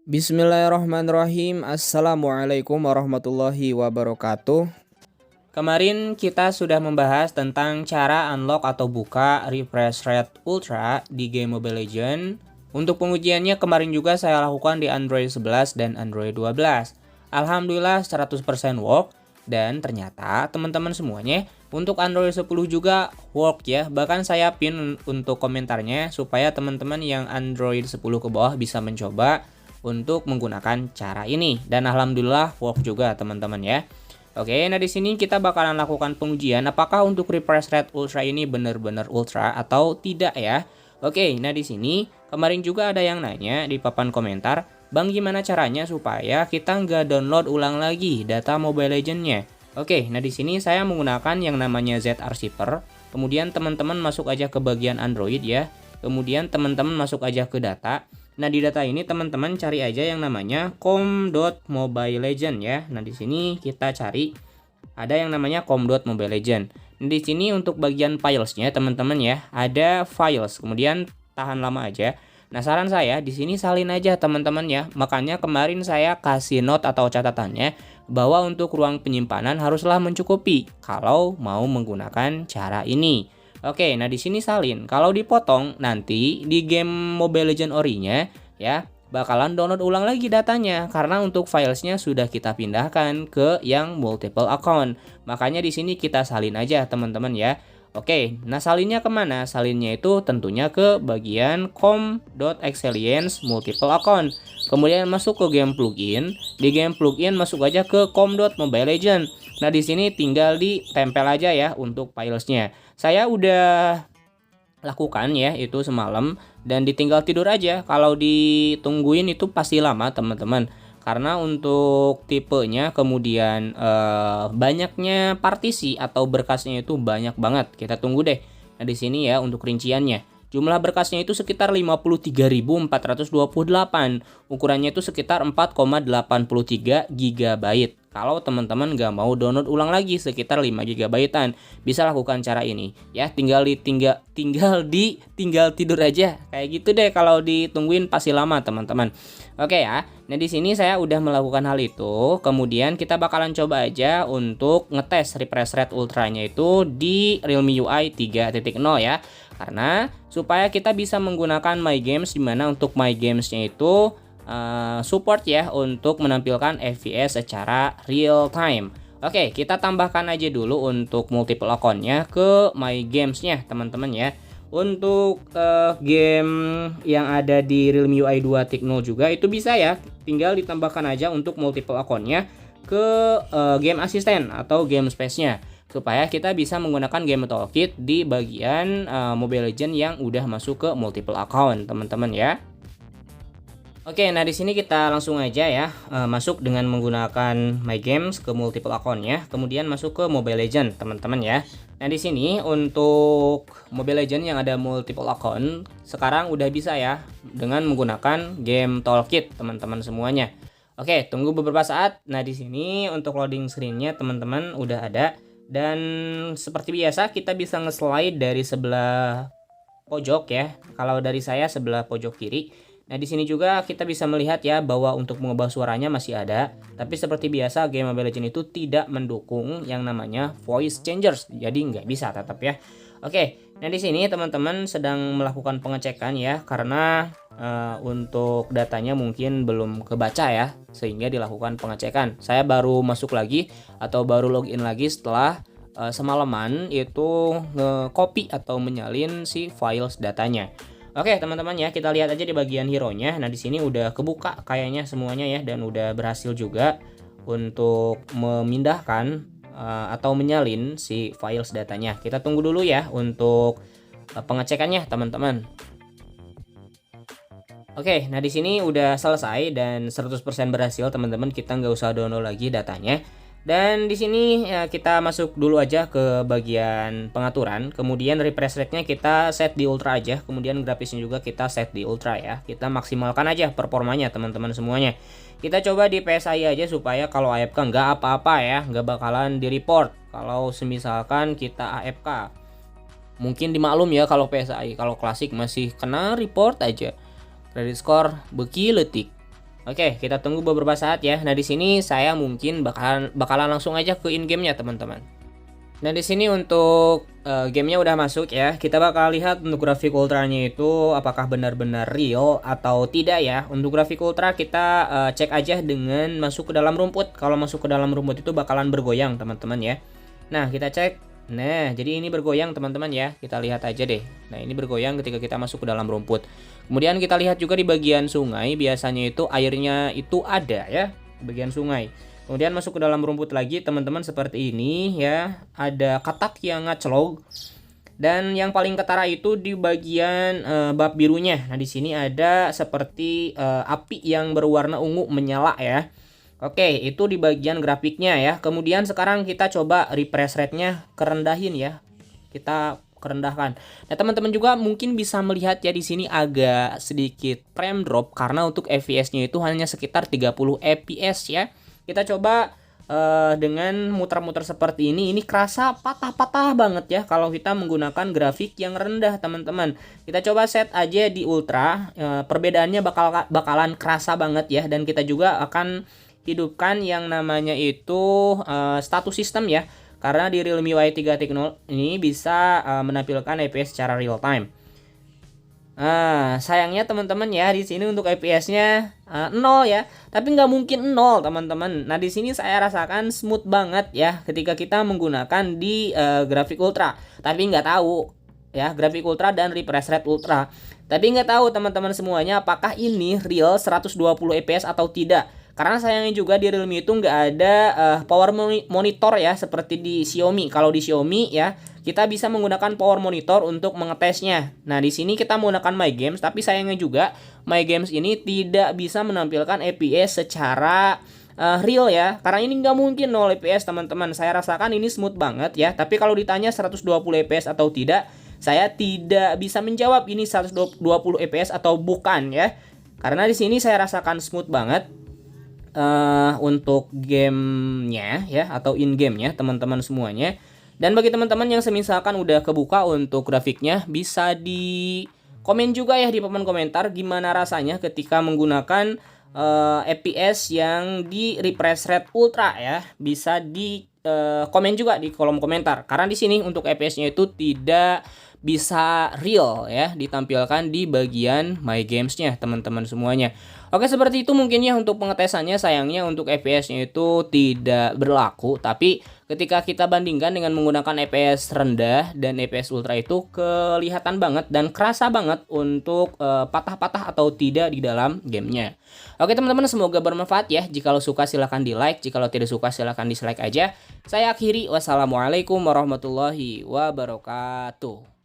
Bismillahirrahmanirrahim. Assalamualaikum warahmatullahi wabarakatuh. Kemarin kita sudah membahas tentang cara unlock atau buka refresh rate ultra di game Mobile Legends. Untuk pengujiannya kemarin juga saya lakukan di Android 11 dan Android 12. Alhamdulillah 100% work dan ternyata teman-teman semuanya untuk Android 10 juga work ya. Bahkan saya pin untuk komentarnya supaya teman-teman yang Android 10 ke bawah bisa mencoba untuk menggunakan cara ini, dan alhamdulillah work juga teman-teman ya. Oke, nah di sini kita bakalan lakukan pengujian apakah untuk refresh rate ultra ini benar-benar ultra atau tidak ya. Oke, nah di sini kemarin juga ada yang nanya di papan komentar, "Bang, gimana caranya supaya kita nggak download ulang lagi data Mobile Legends-nya?" Oke, nah di sini saya menggunakan yang namanya Z-Archiver. Kemudian teman-teman masuk aja ke bagian Android ya. Kemudian teman-teman masuk aja ke data. Nah, di data ini teman-teman cari aja yang namanya com.mobilelegend ya. Nah, di sini kita cari ada yang namanya com.mobilelegend. Nah, di sini untuk bagian filesnya teman-teman ya, ada files. Kemudian tahan lama aja. Nah, saran saya di sini salin aja teman-teman ya. Makanya kemarin saya kasih note atau catatannya bahwa untuk ruang penyimpanan haruslah mencukupi kalau mau menggunakan cara ini. Oke, nah di sini salin. Kalau dipotong nanti di game Mobile Legends Ori-nya ya bakalan download ulang lagi datanya karena untuk filesnya sudah kita pindahkan ke yang multiple account. Makanya di sini kita salin aja teman-teman ya. Oke, nah salinnya kemana? Salinnya itu tentunya ke bagian com.experience multiple account. Kemudian masuk ke game plugin. Di game plugin masuk aja ke com.mobilegend. Nah di sini tinggal ditempel aja ya untuk filesnya. Saya udah lakukan ya itu semalam dan ditinggal tidur aja. Kalau ditungguin itu pasti lama teman-teman. Karena untuk tipenya kemudian banyaknya partisi atau berkasnya itu banyak banget. Kita tunggu deh. Nah di sini ya untuk rinciannya. Jumlah berkasnya itu sekitar 53.428. Ukurannya itu sekitar 4,83 GB. Kalau teman-teman nggak mau download ulang lagi sekitar 5 GB-an, bisa lakukan cara ini. Ya, tinggal tidur aja. Kayak gitu deh kalau ditungguin pasti lama, teman-teman. Oke ya. Nah, di sini saya udah melakukan hal itu. Kemudian kita bakalan coba aja untuk ngetes refresh rate ultranya itu di Realme UI 3.0 ya. Karena supaya kita bisa menggunakan My Games, dimana untuk My Games-nya itu support ya untuk menampilkan FPS secara real time. Oke, kita tambahkan aja dulu untuk multiple account-nya ke My Games-nya teman-teman ya. Untuk game yang ada di Realme UI 2.0 juga itu bisa ya, tinggal ditambahkan aja untuk multiple account-nya ke game assistant atau game space-nya supaya kita bisa menggunakan game toolkit di bagian Mobile Legends yang udah masuk ke multiple account teman-teman ya. Oke, nah di sini kita langsung aja ya masuk dengan menggunakan My Games ke multiple account ya, kemudian masuk ke Mobile Legends teman-teman ya. Nah di sini untuk Mobile Legends yang ada multiple account sekarang udah bisa ya dengan menggunakan game toolkit teman-teman semuanya. Oke, tunggu beberapa saat. Nah di sini untuk loading screen-nya teman-teman udah ada dan seperti biasa kita bisa nge-slide dari sebelah pojok ya. Kalau dari saya sebelah pojok kiri. Nah, di sini juga kita bisa melihat ya bahwa untuk mengubah suaranya masih ada. Tapi seperti biasa game Mobile Legends itu tidak mendukung yang namanya voice changers. Jadi nggak bisa tetap ya. Oke, nah di sini teman-teman sedang melakukan pengecekan ya. Karena untuk datanya mungkin belum kebaca ya. Sehingga dilakukan pengecekan. Saya baru masuk lagi atau baru login lagi setelah semalaman itu nge-copy atau menyalin si files datanya. Oke teman-teman ya, kita lihat aja di bagian hero-nya. Nah di sini udah kebuka kayaknya semuanya ya, dan udah berhasil juga untuk memindahkan atau menyalin si files datanya. Kita tunggu dulu ya untuk pengecekannya teman-teman. Oke, nah di sini udah selesai dan 100% berhasil teman-teman. Kita nggak usah download lagi datanya. Dan di sini ya, kita masuk dulu aja ke bagian pengaturan. Kemudian refresh rate-nya kita set di ultra aja. Kemudian grafisnya juga kita set di ultra ya. Kita maksimalkan aja performanya teman-teman semuanya. Kita coba di PSI aja supaya kalau AFK nggak apa-apa ya. Nggak bakalan di report kalau semisalkan kita AFK. Mungkin dimaklum ya kalau PSI. Kalau klasik masih kena report aja. Credit score beki letik. Oke, kita tunggu beberapa saat ya. Nah, di sini saya mungkin bakalan langsung aja ke in game-nya, teman-teman. Nah, di sini untuk gamenya udah masuk ya. Kita bakal lihat untuk grafik ultranya itu apakah benar-benar real atau tidak ya. Untuk grafik ultra kita cek aja dengan masuk ke dalam rumput. Kalau masuk ke dalam rumput itu bakalan bergoyang, teman-teman ya. Nah, kita cek. Nah, jadi ini bergoyang, teman-teman ya. Kita lihat aja deh. Nah, ini bergoyang ketika kita masuk ke dalam rumput. Kemudian kita lihat juga di bagian sungai, biasanya itu airnya itu ada ya, bagian sungai. Kemudian masuk ke dalam rumput lagi, teman-teman, seperti ini ya. Ada katak yang ngaclog. Dan yang paling ketara itu di bagian bab birunya. Nah, di sini ada seperti api yang berwarna ungu menyala ya. Oke, itu di bagian grafiknya ya. Kemudian sekarang kita coba refresh rate-nya kerendahin ya. Kita kerendahkan. Nah, teman-teman juga mungkin bisa melihat ya di sini agak sedikit frame drop karena untuk FPS-nya itu hanya sekitar 30 fps ya. Kita coba dengan muter-muter seperti ini kerasa patah-patah banget ya kalau kita menggunakan grafik yang rendah, teman-teman. Kita coba set aja di ultra, perbedaannya bakalan kerasa banget ya, dan kita juga akan hidupkan yang namanya itu status system ya, karena di Realme Y3 Techno ini bisa menampilkan FPS secara real time. Sayangnya teman-teman ya, di sini untuk FPS-nya 0 ya, tapi nggak mungkin 0 teman-teman. Nah, di sini saya rasakan smooth banget ya ketika kita menggunakan di grafik ultra, tapi nggak tahu ya grafik ultra dan refresh rate ultra. Tapi nggak tahu teman-teman semuanya apakah ini real 120 fps atau tidak. Karena sayangnya juga di Realme itu nggak ada power monitor ya seperti di Xiaomi. Kalau di Xiaomi ya kita bisa menggunakan power monitor untuk mengetesnya. Nah, di sini kita menggunakan My Games, tapi sayangnya juga My Games ini tidak bisa menampilkan FPS secara real ya. Karena ini nggak mungkin 0 fps teman-teman. Saya rasakan ini smooth banget ya. Tapi kalau ditanya 120 fps atau tidak, saya tidak bisa menjawab ini 120 fps atau bukan ya. Karena di sini saya rasakan smooth banget. Untuk gamenya ya, atau in gamenya teman-teman semuanya. Dan bagi teman-teman yang semisalkan udah kebuka untuk grafiknya, bisa di komen juga ya di papan komentar gimana rasanya ketika menggunakan FPS yang di refresh rate ultra ya. Bisa di komen juga di kolom komentar, karena di sini untuk FPS-nya itu tidak bisa real ya, ditampilkan di bagian My Games-nya teman-teman semuanya. Oke, seperti itu mungkin ya untuk pengetesannya. Sayangnya untuk FPS-nya itu tidak berlaku, tapi ketika kita bandingkan dengan menggunakan FPS rendah dan FPS ultra itu kelihatan banget dan kerasa banget untuk patah-patah atau tidak di dalam gamenya. Oke teman-teman, semoga bermanfaat ya. Jika lo suka silahkan di like, jika lo tidak suka silahkan dislike aja. Saya akhiri, wassalamualaikum warahmatullahi wabarakatuh.